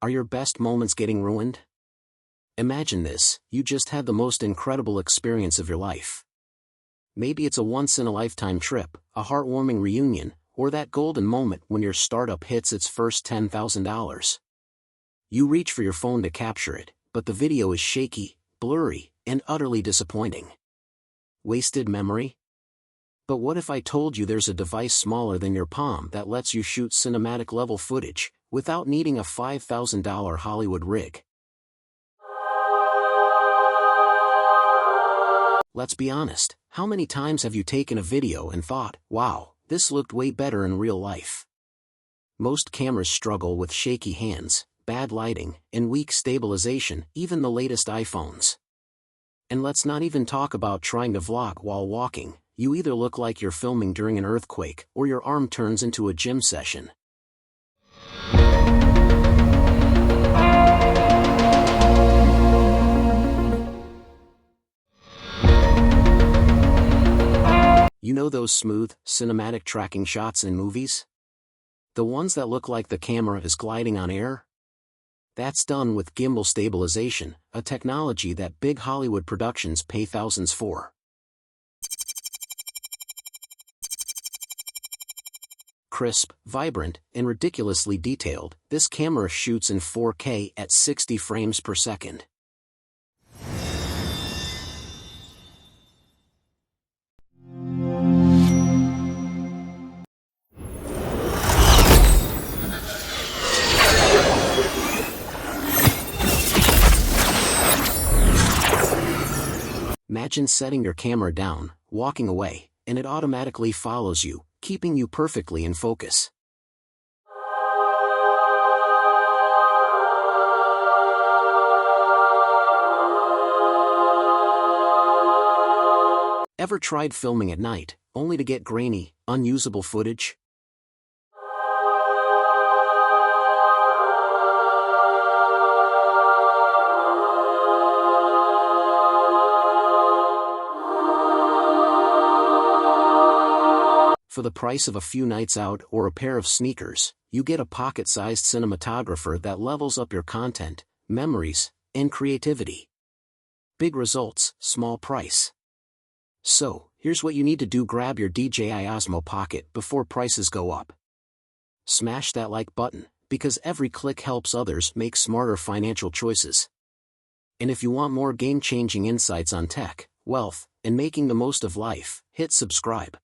Are your best moments getting ruined? Imagine this, you just had the most incredible experience of your life. Maybe it's a once-in-a-lifetime trip, a heartwarming reunion, or that golden moment when your startup hits its first $10,000. You reach for your phone to capture it, but the video is shaky, blurry, and utterly disappointing. Wasted memory? But what if I told you there's a device smaller than your palm that lets you shoot cinematic-level footage, without needing a $5,000 Hollywood rig? Let's be honest, how many times have you taken a video and thought, wow, this looked way better in real life? Most cameras struggle with shaky hands, bad lighting, and weak stabilization, even the latest iPhones. And let's not even talk about trying to vlog while walking. You either look like you're filming during an earthquake, or your arm turns into a gym session. You know those smooth, cinematic tracking shots in movies? The ones that look like the camera is gliding on air? That's done with gimbal stabilization, a technology that big Hollywood productions pay thousands for. Crisp, vibrant, and ridiculously detailed, this camera shoots in 4K at 60 frames per second. Imagine setting your camera down, walking away, and it automatically follows you, keeping you perfectly in focus. Ever tried filming at night, only to get grainy, unusable footage? For the price of a few nights out or a pair of sneakers, you get a pocket-sized cinematographer that levels up your content, memories, and creativity. Big results, small price. So, here's what you need to do: grab your DJI Osmo Pocket before prices go up. Smash that like button, because every click helps others make smarter financial choices. And if you want more game-changing insights on tech, wealth, and making the most of life, hit subscribe.